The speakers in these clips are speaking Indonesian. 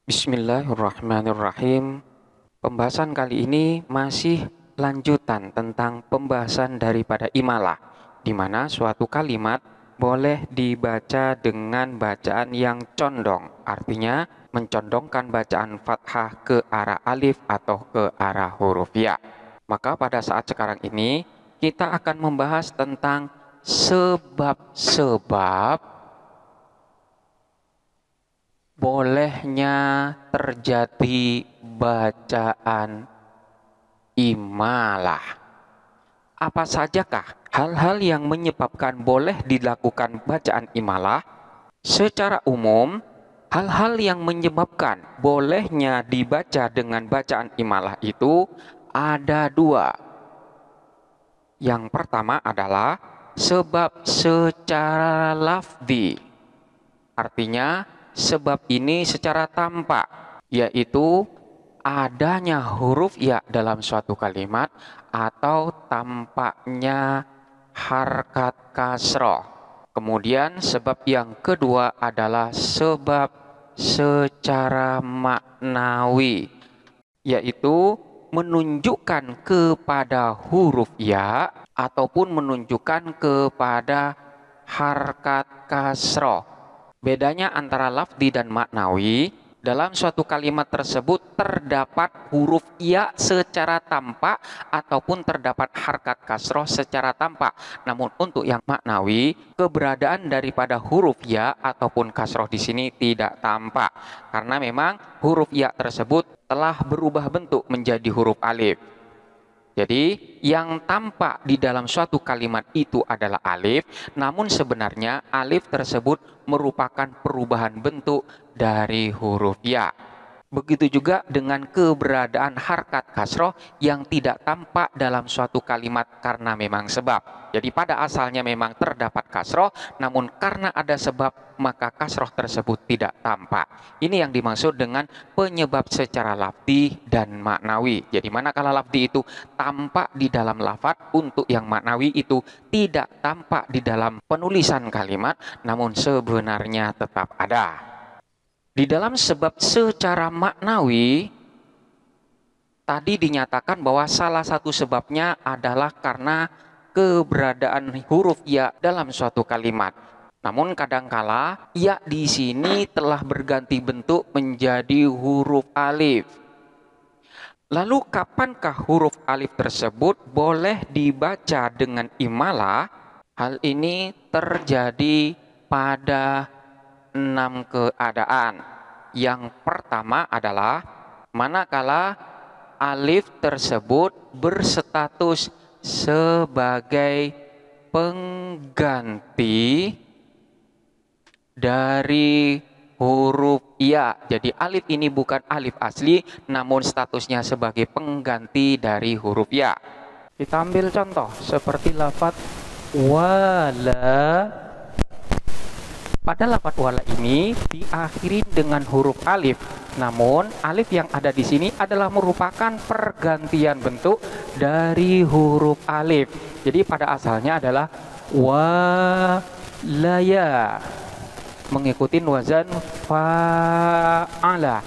Bismillahirrahmanirrahim. Pembahasan kali ini masih lanjutan tentang pembahasan daripada imalah, di mana suatu kalimat boleh dibaca dengan bacaan yang condong, artinya mencondongkan bacaan fathah ke arah alif atau ke arah huruf ya. Maka pada saat sekarang ini kita akan membahas tentang sebab-sebab bolehnya terjadi bacaan imalah. Apa sajakah hal-hal yang menyebabkan boleh dilakukan bacaan imalah? Secara umum, hal-hal yang menyebabkan bolehnya dibaca dengan bacaan imalah itu ada dua. Yang pertama adalah sebab secara lafzi. Artinya, sebab ini secara tampak, yaitu adanya huruf ya dalam suatu kalimat atau tampaknya harkat kasroh. Kemudian sebab yang kedua adalah sebab secara maknawi, yaitu menunjukkan kepada huruf ya ataupun menunjukkan kepada harkat kasroh. Bedanya antara lafzi dan maknawi, dalam suatu kalimat tersebut terdapat huruf ya secara tampak ataupun terdapat harkat kasroh secara tampak. Namun untuk yang maknawi, keberadaan daripada huruf ya ataupun kasroh di sini tidak tampak. Karena memang huruf ya tersebut telah berubah bentuk menjadi huruf alif. Jadi yang tampak di dalam suatu kalimat itu adalah alif, namun sebenarnya alif tersebut merupakan perubahan bentuk dari huruf ya. Begitu juga dengan keberadaan harkat kasroh yang tidak tampak dalam suatu kalimat karena memang sebab. Jadi pada asalnya memang terdapat kasroh, namun karena ada sebab maka kasroh tersebut tidak tampak. Ini yang dimaksud dengan penyebab secara lafzi dan maknawi. Jadi manakala lafzi itu tampak di dalam lafaz, untuk yang maknawi itu tidak tampak di dalam penulisan kalimat, namun sebenarnya tetap ada. Di dalam sebab secara maknawi, tadi dinyatakan bahwa salah satu sebabnya adalah karena keberadaan huruf ya dalam suatu kalimat. Namun kadangkala ya di sini telah berganti bentuk menjadi huruf alif. Lalu kapankah huruf alif tersebut boleh dibaca dengan imalah? Hal ini terjadi pada 6 keadaan. Yang pertama adalah manakala alif tersebut berstatus sebagai pengganti dari huruf ya. Jadi alif ini bukan alif asli, namun statusnya sebagai pengganti dari huruf ya. Kita ambil contoh seperti lafaz wala. Pada lafaz wala ini diakhiri dengan huruf alif. Namun alif yang ada di sini adalah merupakan pergantian bentuk dari huruf alif. Jadi pada asalnya adalah walaya, mengikuti wazan fa'ala,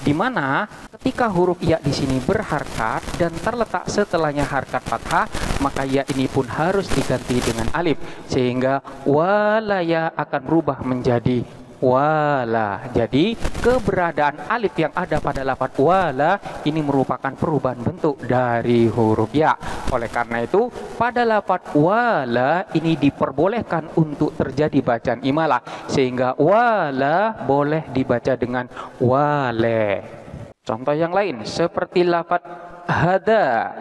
di mana ketika huruf ya di sini berharkat dan terletak setelahnya harkat fathah, maka ya ini pun harus diganti dengan alif, sehingga walaya akan berubah menjadi wala. Jadi keberadaan alif yang ada pada lafaz wala ini merupakan perubahan bentuk dari huruf ya. Oleh karena itu pada lafaz wala ini diperbolehkan untuk terjadi bacaan imalah, sehingga wala boleh dibaca dengan wale. Contoh yang lain seperti lafaz hada.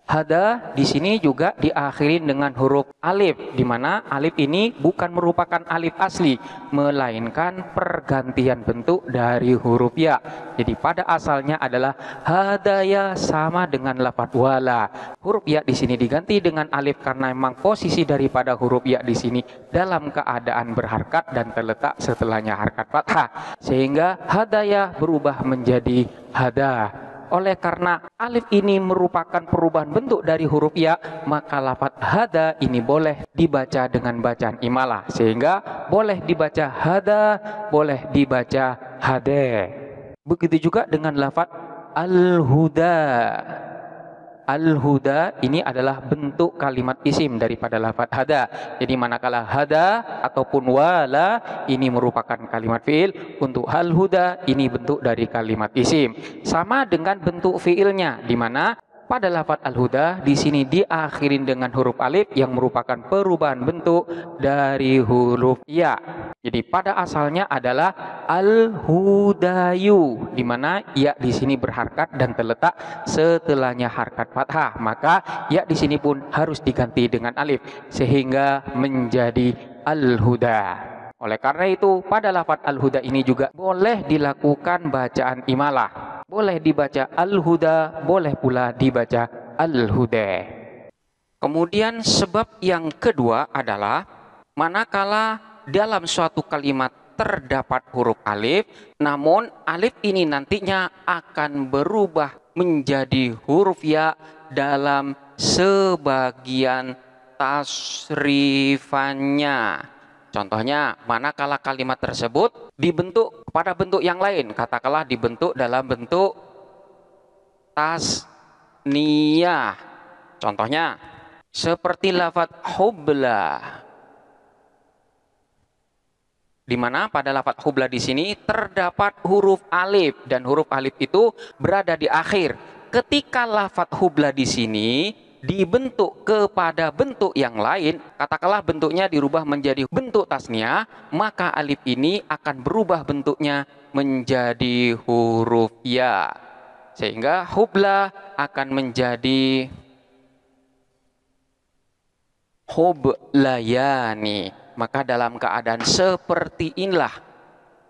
Hada di sini juga diakhiri dengan huruf alif, di mana alif ini bukan merupakan alif asli, melainkan pergantian bentuk dari huruf ya. Jadi pada asalnya adalah hadaya sama dengan lafaz wala. Huruf ya di sini diganti dengan alif karena memang posisi daripada huruf ya di sini dalam keadaan berharkat dan terletak setelahnya harkat fathah, sehingga hadaya berubah menjadi hada. Oleh karena alif ini merupakan perubahan bentuk dari huruf ya, maka lafaz hada ini boleh dibaca dengan bacaan imalah. Sehingga boleh dibaca hada, boleh dibaca hade. Begitu juga dengan lafaz al-huda. Al-huda ini adalah bentuk kalimat isim daripada lafaz hada. Jadi manakala hada ataupun wala ini merupakan kalimat fiil, untuk al-huda ini bentuk dari kalimat isim. Sama dengan bentuk fiilnya, di mana pada lafaz al-huda di sini diakhirin dengan huruf alif yang merupakan perubahan bentuk dari huruf ya. Jadi pada asalnya adalah al-hudayu, di mana ya di sini berharkat dan terletak setelahnya harkat fathah. Maka ya di sini pun harus diganti dengan alif sehingga menjadi al-huda. Oleh karena itu pada lafaz al-huda ini juga boleh dilakukan bacaan imalah. Boleh dibaca al-huda, boleh pula dibaca al-huda. Kemudian sebab yang kedua adalah manakala dalam suatu kalimat terdapat huruf alif, namun alif ini nantinya akan berubah menjadi huruf ya dalam sebagian tasrifannya. Contohnya, manakala kalimat tersebut dibentuk pada bentuk yang lain, katakanlah dibentuk dalam bentuk tasniyah. Contohnya, seperti lafaz hubla, di mana pada lafaz hubla di sini terdapat huruf alif dan huruf alif itu berada di akhir. Ketika lafaz hubla di sini dibentuk kepada bentuk yang lain, katakanlah bentuknya dirubah menjadi bentuk tasniyah, maka alif ini akan berubah bentuknya menjadi huruf ya. Sehingga hubla akan menjadi hublayani. Maka dalam keadaan seperti inilah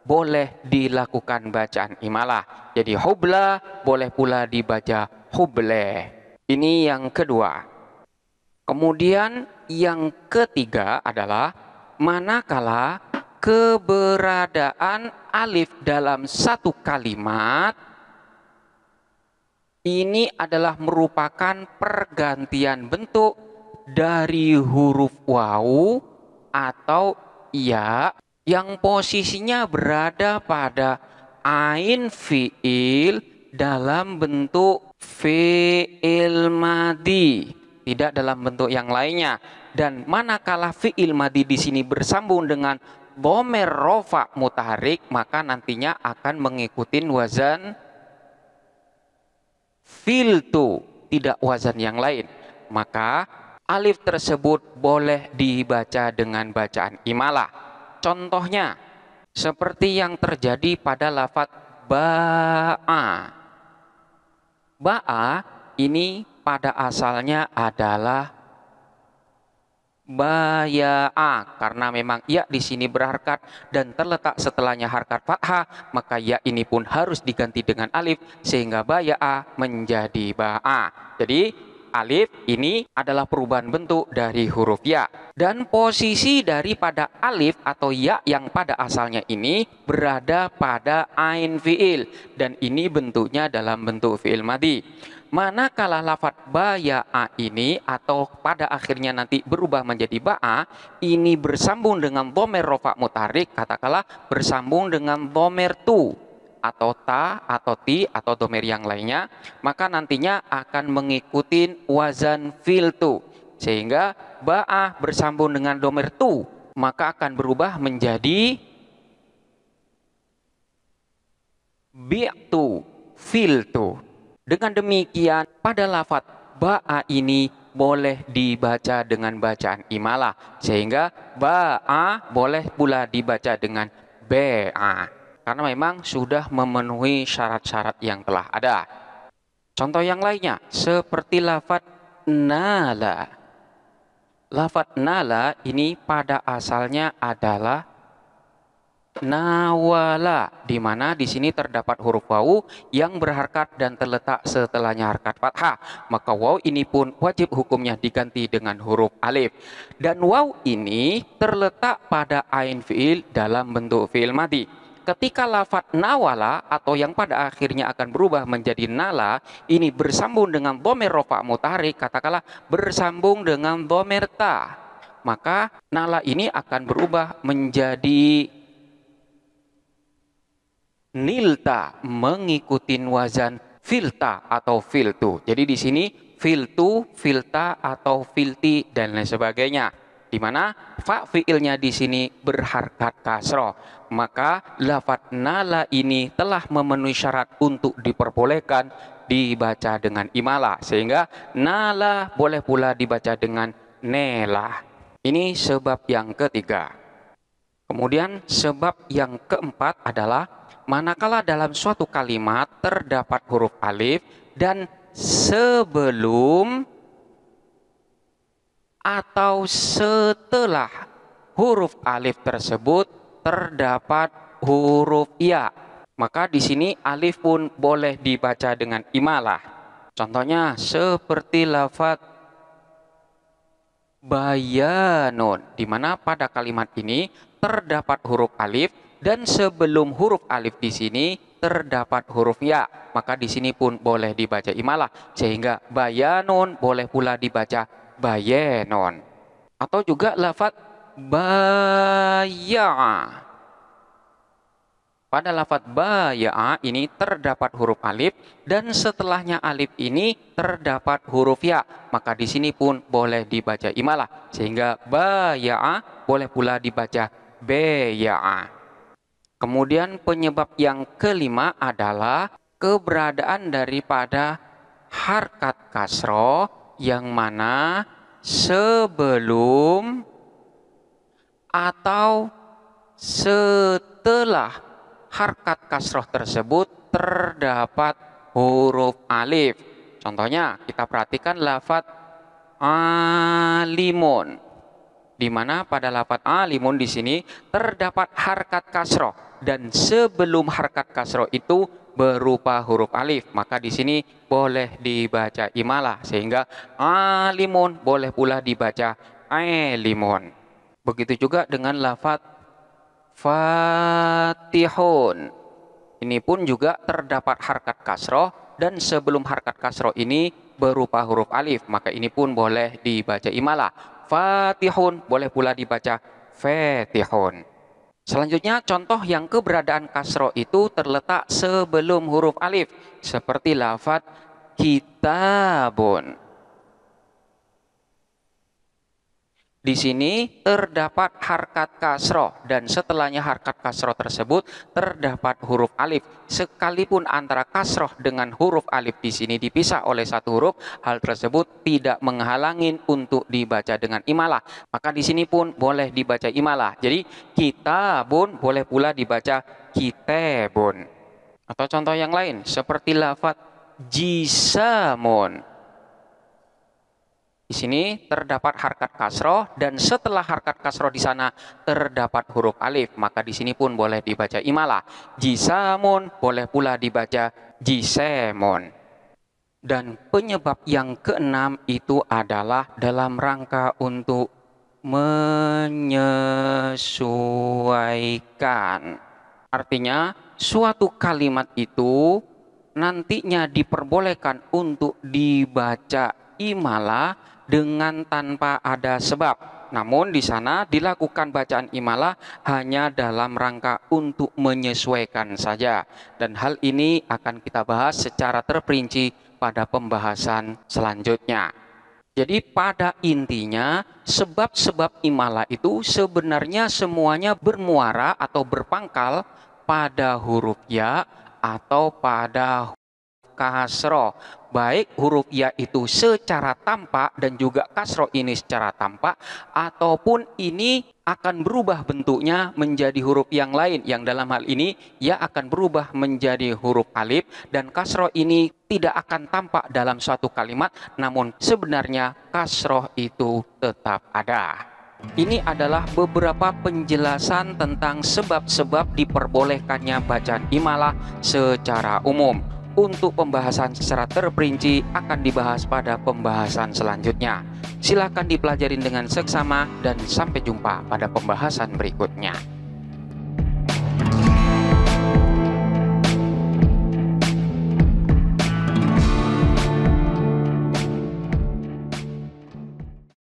boleh dilakukan bacaan imalah. Jadi hubla boleh pula dibaca huble. Ini yang kedua. Kemudian yang ketiga adalah manakala keberadaan alif dalam satu kalimat ini adalah merupakan pergantian bentuk dari huruf waw atau ya yang posisinya berada pada ain fiil dalam bentuk fiil madi, tidak dalam bentuk yang lainnya. Dan manakala fiil madi di sini bersambung dengan dhamir rofa mutaharik, maka nantinya akan mengikuti wazan filtu, tidak wazan yang lain. Maka alif tersebut boleh dibaca dengan bacaan imalah. Contohnya seperti yang terjadi pada lafaz ba'a. Ba'a ini pada asalnya adalah baya'a, karena memang ya di sini berharkat dan terletak setelahnya harkat fathah, maka ya ini pun harus diganti dengan alif sehingga baya'a menjadi ba'a. Jadi alif ini adalah perubahan bentuk dari huruf ya, dan posisi daripada alif atau ya yang pada asalnya ini berada pada ain fiil, dan ini bentuknya dalam bentuk fiil madi. Manakala lafaz baya'a ini atau pada akhirnya nanti berubah menjadi ba'a, ini bersambung dengan dhamir rofa mutaharik, katakanlah bersambung dengan dhamir tu atau ta atau ti atau dhamir yang lainnya, maka nantinya akan mengikuti wazan filtu, sehingga ba'ah bersambung dengan dhamir tu maka akan berubah menjadi bi'tu filtu. Dengan demikian pada lafaz ba'a ini boleh dibaca dengan bacaan imalah, sehingga ba'a boleh pula dibaca dengan ba'a, karena memang sudah memenuhi syarat-syarat yang telah ada. Contoh yang lainnya seperti lafaz nala. Lafaz nala ini pada asalnya adalah nawala, di mana di sini terdapat huruf waw yang berharkat dan terletak setelahnya harkat fathah, maka waw ini pun wajib hukumnya diganti dengan huruf alif. Dan waw ini terletak pada ain fiil dalam bentuk fiil madi. ketika lafadz nawala atau yang pada akhirnya akan berubah menjadi nala, ini bersambung dengan dhamir rafa' mutaharik, katakanlah bersambung dengan dhamir ta, maka nala ini akan berubah menjadi nilta, mengikuti wazan filta atau filtu. Jadi di sini filtu, filta atau filti dan lain sebagainya. Di mana fa fiilnya di sini berharkat kasroh, maka lafadz nala ini telah memenuhi syarat untuk diperbolehkan dibaca dengan imalah, sehingga nala boleh pula dibaca dengan nela. Ini sebab yang ketiga. Kemudian sebab yang keempat adalah manakala dalam suatu kalimat terdapat huruf alif dan sebelum atau setelah huruf alif tersebut terdapat huruf ya, maka di sini alif pun boleh dibaca dengan imalah. Contohnya seperti lafadz bayanun, di mana pada kalimat ini terdapat huruf alif dan sebelum huruf alif di sini terdapat huruf ya, maka di sini pun boleh dibaca imalah, sehingga bayanun boleh pula dibaca bayenon. Atau juga lafadz baya'a. Pada lafadz baya'a ini terdapat huruf alif dan setelahnya alif ini terdapat huruf ya, maka di sini pun boleh dibaca imalah, sehingga baya'a boleh pula dibaca beya'a. Kemudian penyebab yang kelima adalah keberadaan daripada harkat kasroh yang mana sebelum atau setelah harkat kasroh tersebut terdapat huruf alif. Contohnya kita perhatikan lafadz alimun, di mana pada lafadz alimun di sini terdapat harkat kasroh dan sebelum harkat kasroh itu berupa huruf alif, maka di sini boleh dibaca imalah, sehingga alimun boleh pula dibaca alimun. Begitu juga dengan lafadz fatihun. Ini pun juga terdapat harkat kasroh dan sebelum harkat kasroh ini berupa huruf alif, maka ini pun boleh dibaca imalah. Fatihun boleh pula dibaca fatihun. Selanjutnya contoh yang keberadaan kasroh itu terletak sebelum huruf alif, seperti lafadz kitabun. Di sini terdapat harkat kasroh dan setelahnya harkat kasroh tersebut terdapat huruf alif. Sekalipun antara kasroh dengan huruf alif di sini dipisah oleh satu huruf, hal tersebut tidak menghalangi untuk dibaca dengan imalah. Maka di sini pun boleh dibaca imalah. Jadi kitabun boleh pula dibaca kitabun. Atau contoh yang lain seperti lafadz jisamun. Di sini terdapat harkat kasroh dan setelah harkat kasroh di sana terdapat huruf alif, maka di sini pun boleh dibaca imalah. Jisamun boleh pula dibaca jisemun. Dan penyebab yang keenam itu adalah dalam rangka untuk menyesuaikan. Artinya suatu kalimat itu nantinya diperbolehkan untuk dibaca imalah dengan tanpa ada sebab. Namun di sana dilakukan bacaan imalah hanya dalam rangka untuk menyesuaikan saja. Dan hal ini akan kita bahas secara terperinci pada pembahasan selanjutnya. Jadi pada intinya sebab-sebab imalah itu sebenarnya semuanya bermuara atau berpangkal pada huruf ya atau pada kasroh. Baik huruf ya itu secara tampak dan juga kasroh ini secara tampak, ataupun ini akan berubah bentuknya menjadi huruf yang lain, yang dalam hal ini ya akan berubah menjadi huruf alif dan kasroh ini tidak akan tampak dalam suatu kalimat, namun sebenarnya kasroh itu tetap ada. Ini adalah beberapa penjelasan tentang sebab-sebab diperbolehkannya bacaan imalah secara umum. Untuk pembahasan secara terperinci akan dibahas pada pembahasan selanjutnya. Silakan dipelajarin dengan seksama dan sampai jumpa pada pembahasan berikutnya.